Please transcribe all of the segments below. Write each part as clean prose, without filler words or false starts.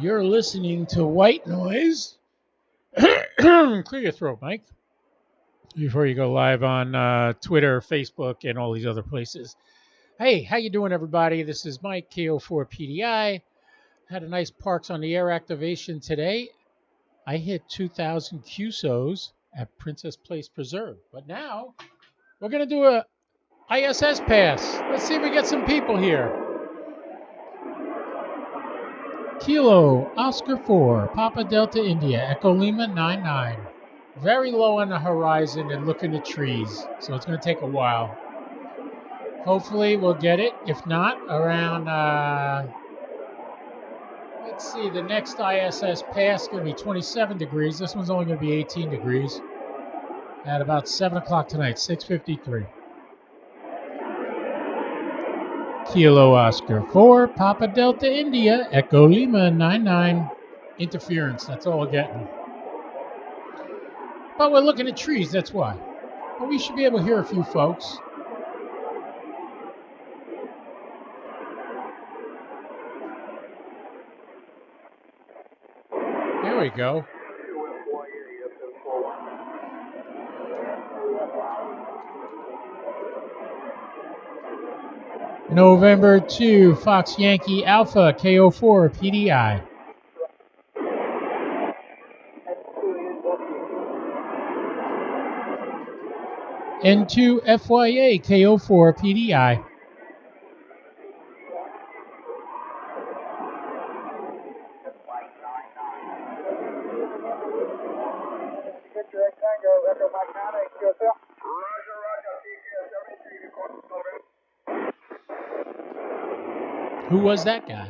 You're listening to White Noise. Clear your throat, Mike, before you go live on Twitter, Facebook, and all these other places. Hey, how you doing, everybody? This is Mike, KO4PDI. Had a nice Parks on the Air activation today. I hit 2,000 QSOs at Princess Place Preserve. But now we're going to do a ISS pass. Let's see if we get some people here. Kilo, Oscar 4, Papa Delta India, Echo Lima 99. Very low on the horizon and look in the trees, so it's going to take a while. Hopefully we'll get it. If not, around, let's see, the next ISS pass is going to be 27 degrees. This one's only going to be 18 degrees at about 7 o'clock tonight, 6:53. Kilo Oscar 4, Papa Delta India, Echo Lima 99. Interference, that's all we're getting. But we're looking at trees, that's why. But we should be able to hear a few folks. There we go. November 2, Fox Yankee Alpha, KO4PDI. N2 FYA, KO4PDI. Who was that guy?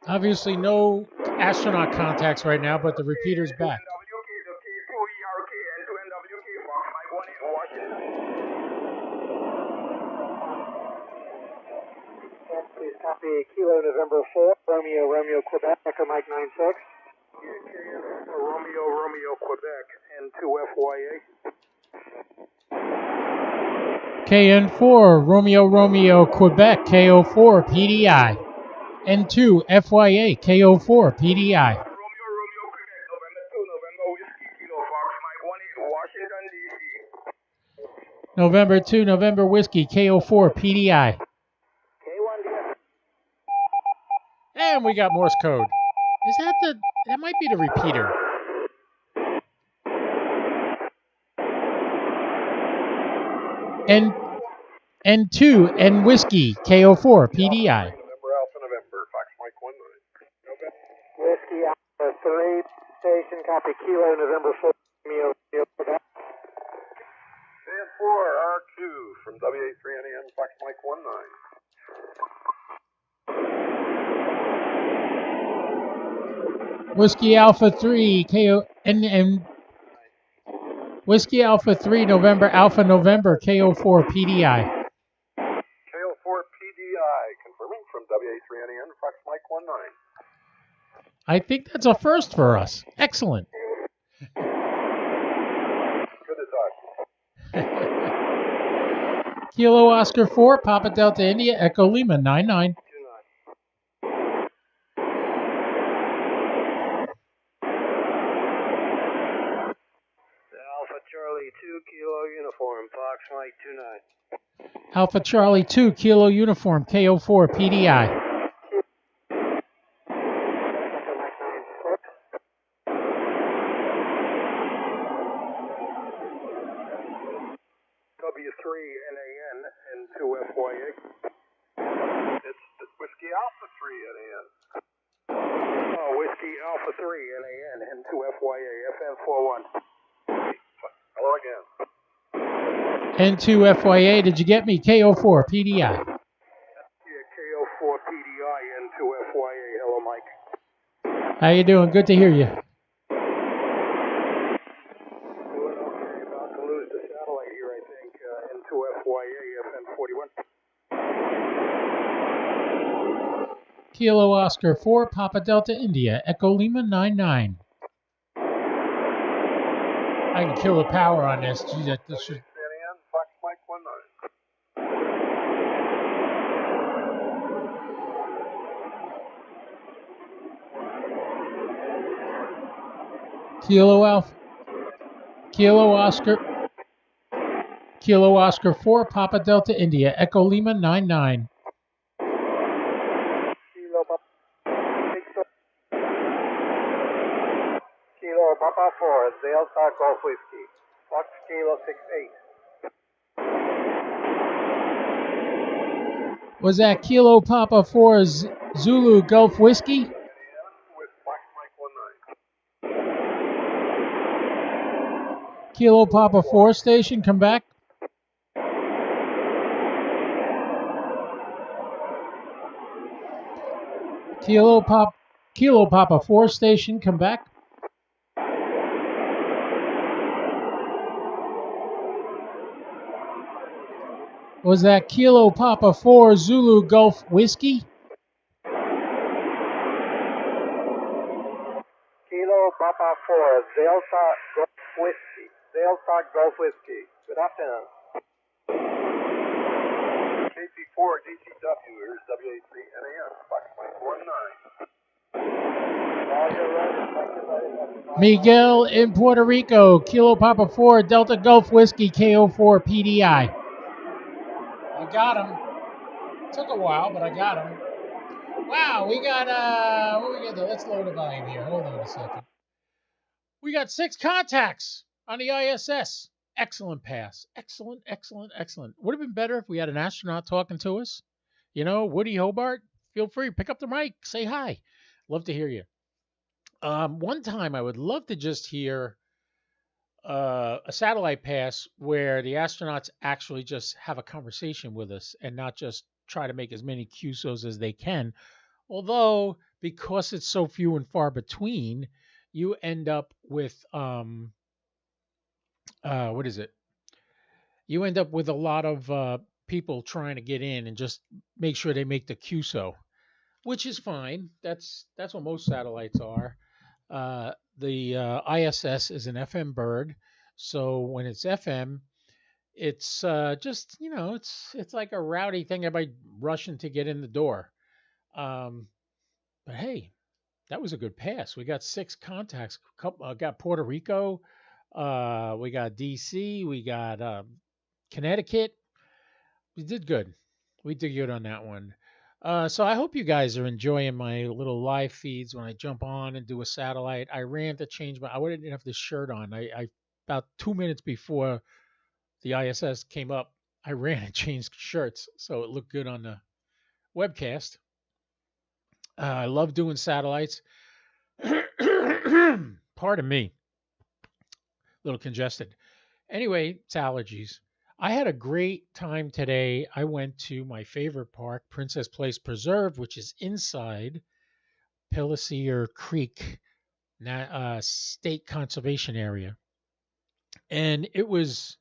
Obviously no astronaut contacts right now, but the repeater's back. Please copy Kilo November 4, Romeo, Quebec, Echo Mike 96. Romeo, Quebec, N2 FYA. KN4, Romeo, Quebec, KO4PDI. N2 FYA, KO4PDI. Romeo, Quebec, November 2, November Whiskey, Kilo Fox, Mike 18, Washington, D.C. November 2, November Whiskey, KO4PDI. And we got Morse code. Is that that might be the repeater. N2 and Whiskey, KO4PDI. November Alpha, November, Fox Mike 19. Whiskey Alpha 3, station copy Kilo November 4, Romeo, Quebec. KN4, R2 from WA3NAN, Fox Mike 19. Whiskey Alpha 3, KO and Whiskey Alpha 3, November Alpha November, KO4PDI. KO4PDI, confirming from WA3NAN, Fox Mike 19. I think that's a first for us. Excellent. Good to talk. Kilo Oscar 4, Papa Delta India, Echo Lima 99. Charlie 2, Kilo Uniform, Fox Mike 29. Alpha Charlie 2, Kilo Uniform, KO4PDI. W3NAN and 2FYA. It's Whiskey Alpha 3NAN. Oh, Whiskey Alpha 3NAN and 2FYA, FM41. Hello again. N2FYA, did you get me? KO4PDI. Yeah, KO4PDI, N2FYA. Hello, Mike. How you doing? Good to hear you. Doing okay. About to lose the satellite here, I think. N2FYA, FM41. Kilo Oscar 4, Papa Delta India, Echo Lima 99. I can kill the power on this. Gee, this should... Fox Mike 19. Kilo Alpha. Kilo Oscar 4, Papa Delta India, Echo Lima 99. Kilo Papa 4, Delta Golf Whiskey. Fox Kilo 68. Was that Kilo Papa 4 Zulu Gulf Whiskey? With Fox Mike 19. Kilo Papa 4 station, come back. Kilo Papa 4 station, come back. Was that Kilo Papa 4 Zulu Gulf Whiskey? Kilo Papa 4, Delta Golf Whiskey. Delta Golf Whiskey. Good afternoon. KC4 DCW, here's W83NAS, Fox Mike 19. Miguel in Puerto Rico, Kilo Papa 4 Delta Gulf Whiskey, KO4PDI. I got him. Took a while, but I got him. Wow, we got, what we got there? Let's load the volume here. Hold on a second. We got 6 contacts on the ISS. Excellent pass. Excellent, excellent, excellent. Would have been better if we had an astronaut talking to us. You know, Woody Hobart, feel free, pick up the mic, say hi. Love to hear you. One time I would love to just hear a satellite pass where the astronauts actually just have a conversation with us and not just try to make as many QSOs as they can. Although, because it's so few and far between, you end up with what is it? You end up with a lot of people trying to get in and just make sure they make the QSO, which is fine. That's what most satellites are. The ISS is an FM bird, so when it's FM, it's just, you know, it's like a rowdy thing, everybody rushing to get in the door. But hey, that was a good pass. We got 6 contacts. Got Puerto Rico, we got DC, we got Connecticut. We did good. We did good on that one. So I hope you guys are enjoying my little live feeds when I jump on and do a satellite. I ran to change I didn't have this shirt on. I about 2 minutes before the ISS came up, I ran and changed shirts so it looked good on the webcast. I love doing satellites. Pardon me. A little congested. Anyway, it's allergies. I had a great time today. I went to my favorite park, Princess Place Preserve, which is inside Pellissier Creek State Conservation Area. And it was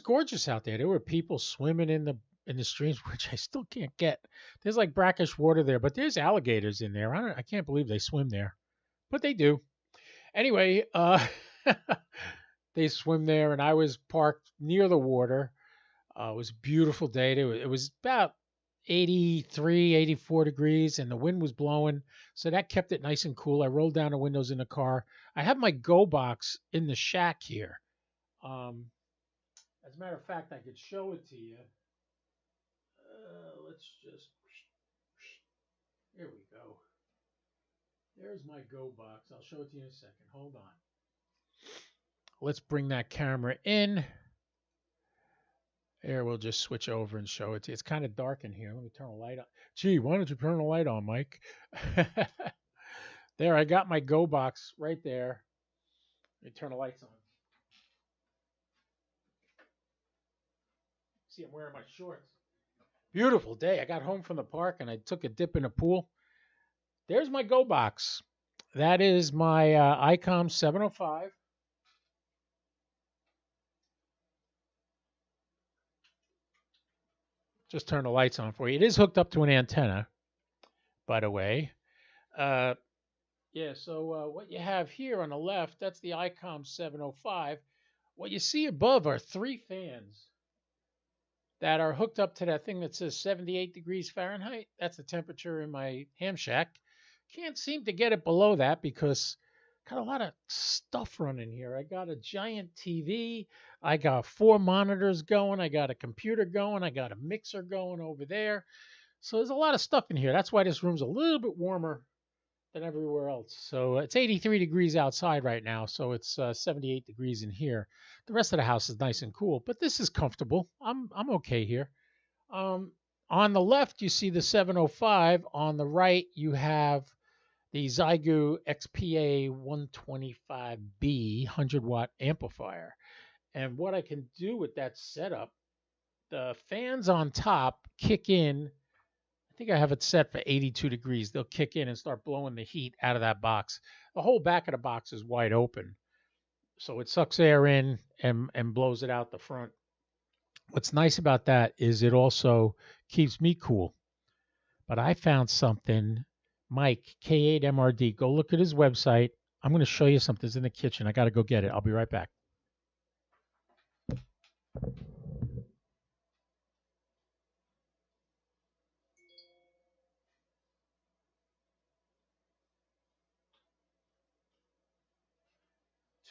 gorgeous out there. There were people swimming in the streams, which I still can't get. There's like brackish water there, but there's alligators in there. I can't believe they swim there, but they do. Anyway, they swim there, and I was parked near the water. It was a beautiful day. It was about 83, 84 degrees, and the wind was blowing, so that kept it nice and cool. I rolled down the windows in the car. I have my Go box in the shack here. As a matter of fact, I could show it to you. Let's just... Here we go. There's my Go box. I'll show it to you in a second. Hold on. Let's bring that camera in. Here, we'll just switch over and show it to you. It's kind of dark in here. Let me turn the light on. Gee, why don't you turn the light on, Mike? There, I got my Go box right there. Let me turn the lights on. See, I'm wearing my shorts. Beautiful day. I got home from the park and I took a dip in a pool. There's my Go box. That is my ICOM 705. Just turn the lights on for you. It is hooked up to an antenna, by the way. Uh, yeah, so what you have here on the left, that's the ICOM 705. What you see above are 3 fans that are hooked up to that thing that says 78 degrees Fahrenheit. That's the temperature in my ham shack. Can't seem to get it below that because got a lot of stuff running here. I got a giant TV. I got 4 monitors going. I got a computer going. I got a mixer going over there. So there's a lot of stuff in here. That's why this room's a little bit warmer than everywhere else. So it's 83 degrees outside right now. So it's 78 degrees in here. The rest of the house is nice and cool, but this is comfortable. I'm okay here. On the left, you see the 705. On the right, you have the Zygu XPA 125B 100-watt amplifier. And what I can do with that setup, the fans on top kick in. I think I have it set for 82 degrees. They'll kick in and start blowing the heat out of that box. The whole back of the box is wide open. So it sucks air in and blows it out the front. What's nice about that is it also keeps me cool. But I found something, Mike, K8MRD. Go look at his website. I'm going to show you something. It's in the kitchen. I got to go get it. I'll be right back.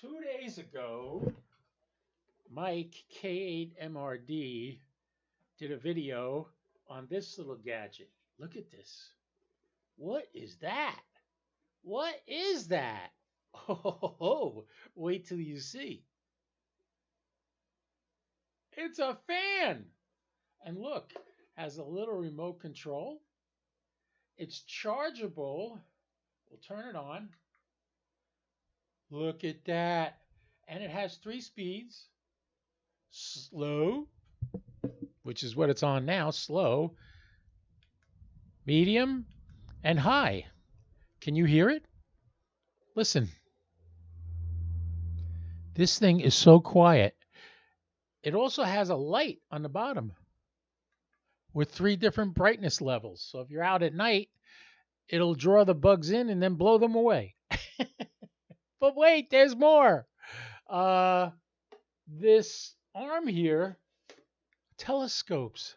Two days ago, Mike, K8MRD, did a video on this little gadget. Look at this. What is that? What is that? Oh, wait till you see. It's a fan. And look, has a little remote control. It's chargeable. We'll turn it on. Look at that. And it has 3 speeds. Slow, which is what it's on now, slow, medium, and high. Can you hear it? Listen. This thing is so quiet. It also has a light on the bottom with 3 different brightness levels. So if you're out at night, it'll draw the bugs in and then blow them away. But wait, there's more. This arm here telescopes.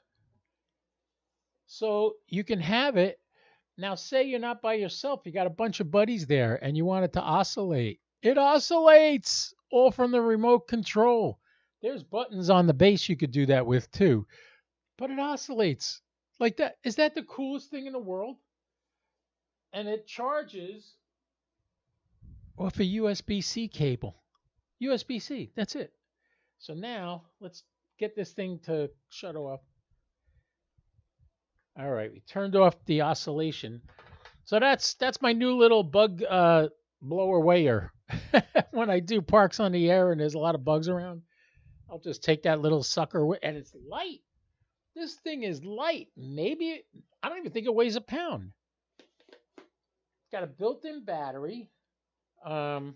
So you can have it. Now, say you're not by yourself. You got a bunch of buddies there and you want it to oscillate. It oscillates all from the remote control. There's buttons on the base you could do that with too. But it oscillates like that. Is that the coolest thing in the world? And it charges off a USB-C cable. USB-C, that's it. So now let's get this thing to shut off. All right, we turned off the oscillation. So that's my new little bug blower weigher. When I do parks on the air and there's a lot of bugs around, I'll just take that little sucker, and it's light. This thing is light. Maybe, I don't even think it weighs a pound. It's got a built-in battery. Turn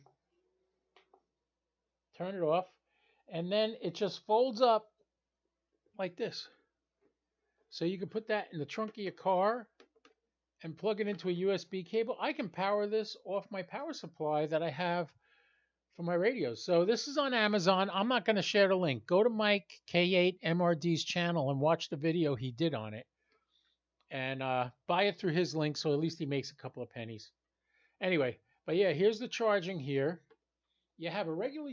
it off. And then it just folds up like this. So you can put that in the trunk of your car and plug it into a USB cable. I can power this off my power supply that I have for my radio. So this is on Amazon. I'm not going to share the link. Go to Mike K8MRD's channel and watch the video he did on it. And buy it through his link, so at least he makes a couple of pennies. Anyway, but yeah, here's the charging here. You have a regular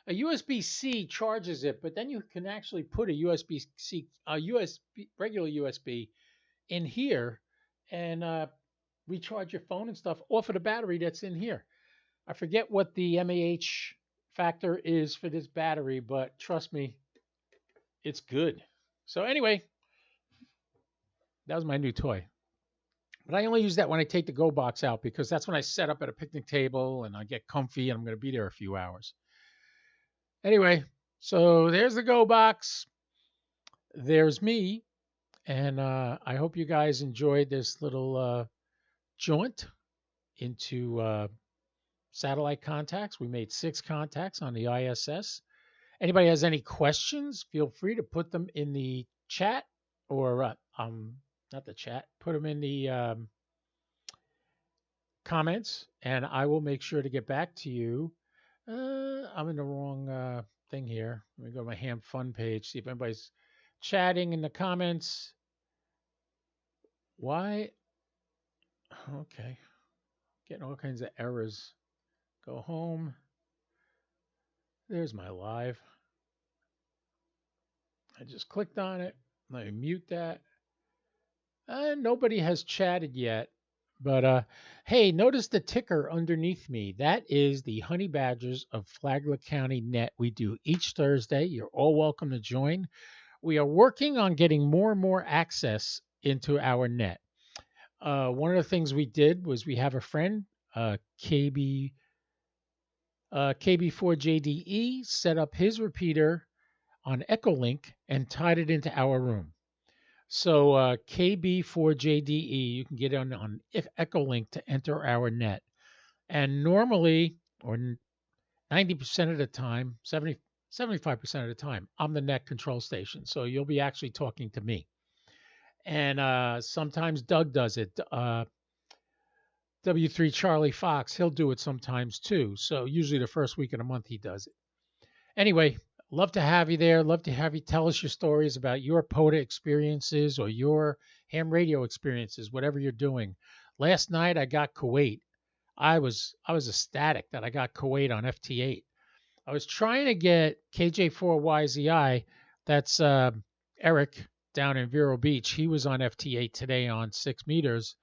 USB-C charges it, but then you can actually put a regular USB in here and recharge your phone and stuff off of the battery that's in here. I forget what the mAh factor is for this battery, but trust me, it's good. So anyway, that was my new toy. But I only use that when I take the Go Box out because that's when I set up at a picnic table and I get comfy and I'm going to be there a few hours. Anyway, so there's the Go Box. There's me. And I hope you guys enjoyed this little jaunt into satellite contacts. We made 6 contacts on the ISS. Anybody has any questions, feel free to put them in the chat or not the chat. Put them in the comments, and I will make sure to get back to you. I'm in the wrong thing here. Let me go to my Ham Fun page, see if anybody's chatting in the comments. Why? Okay. Getting all kinds of errors. Go home. There's my live. I just clicked on it. Let me mute that. Nobody has chatted yet. But hey, notice the ticker underneath me. That is the Honey Badgers of Flagler County Net. We do each Thursday. You're all welcome to join. We are working on getting more and more access into our net. One of the things we did was we have a friend, KB4JDE, set up his repeater on Echolink and tied it into our room. So KB4JDE, you can get on Echolink to enter our net. And normally, or 90% of the time, 75% of the time, I'm the net control station. So you'll be actually talking to me. And sometimes Doug does it. W3 Charlie Fox, he'll do it sometimes too. So usually the first week of the month he does it. Anyway, love to have you there. Love to have you tell us your stories about your POTA experiences or your ham radio experiences, whatever you're doing. Last night I got Kuwait. I was ecstatic that I got Kuwait on FT8. I was trying to get KJ4YZI. That's Eric down in Vero Beach. He was on FT8 today on 6 meters.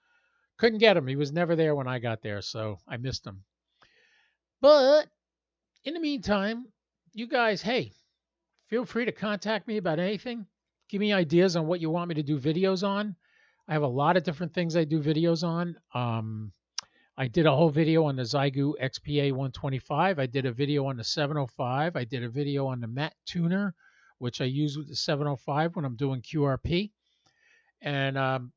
Couldn't get him. He was never there when I got there, so I missed him. But in the meantime, you guys, hey, feel free to contact me about anything. Give me ideas on what you want me to do videos on. I have a lot of different things I do videos on. I did a whole video on the Zygu XPA 125. I did a video on the 705. I did a video on the Matt Tuner, which I use with the 705 when I'm doing QRP. And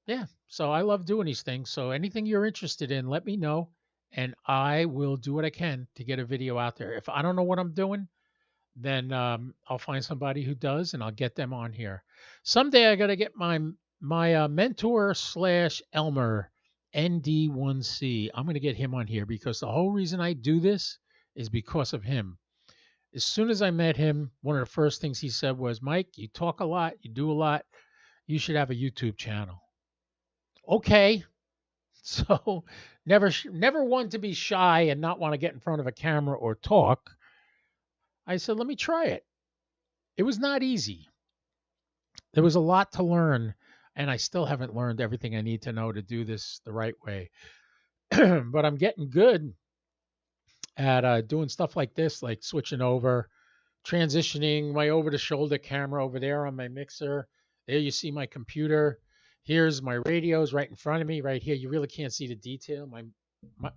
yeah, so I love doing these things. So anything you're interested in, let me know, and I will do what I can to get a video out there. If I don't know what I'm doing, then I'll find somebody who does, and I'll get them on here. Someday I got to get my mentor / Elmer ND1C. I'm going to get him on here because the whole reason I do this is because of him. As soon as I met him, one of the first things he said was, Mike, you talk a lot, you do a lot, you should have a YouTube channel. Okay. So never want to be shy and not want to get in front of a camera or talk. I said, let me try it. It was not easy. There was a lot to learn, and I still haven't learned everything I need to know to do this the right way. But I'm getting good at doing stuff like this, like switching over, transitioning my over-the-shoulder camera over there on my mixer. There you see my computer. Here's my radios right in front of me. Right here, you really can't see the detail.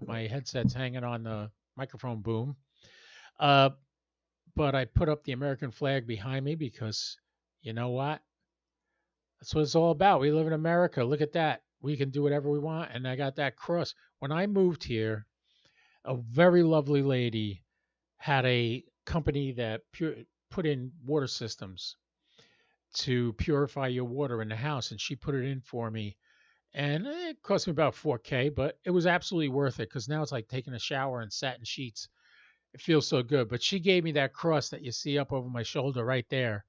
My headset's hanging on the microphone boom. But I put up the American flag behind me because, you know what? That's what it's all about. We live in America. Look at that. We can do whatever we want. And I got that cross. When I moved here, a very lovely lady had a company that put in water systems to purify your water in the house, and she put it in for me. And it cost me about $4,000, but it was absolutely worth it because now it's like taking a shower in satin sheets. It feels so good. But she gave me that cross that you see up over my shoulder right there.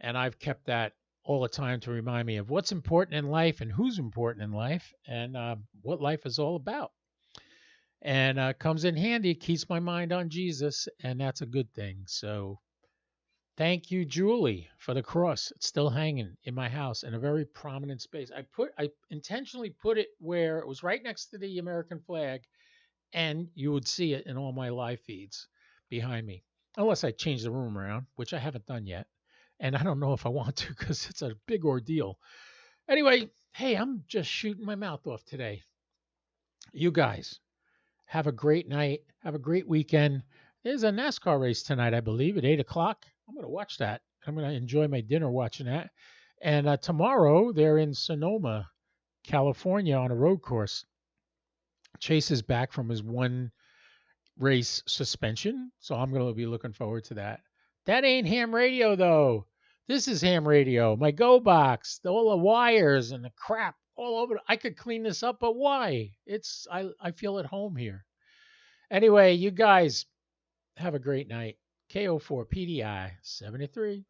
And I've kept that all the time to remind me of what's important in life and who's important in life and what life is all about. And comes in handy, keeps my mind on Jesus, and that's a good thing. So thank you, Julie, for the cross. It's still hanging in my house in a very prominent space. I intentionally put it where it was right next to the American flag, and you would see it in all my live feeds behind me, unless I change the room around, which I haven't done yet. And I don't know if I want to because it's a big ordeal. Anyway, hey, I'm just shooting my mouth off today. You guys, have a great night. Have a great weekend. There's a NASCAR race tonight, I believe, at 8 o'clock. I'm going to watch that. I'm going to enjoy my dinner watching that. And tomorrow, they're in Sonoma, California on a road course. Chase is back from his one race suspension, so I'm going to be looking forward to that. That ain't ham radio, though. This is ham radio. My Go box, all the wires and the crap all over. I could clean this up, but why? I feel at home here. Anyway, you guys have a great night. KO4PDI 73.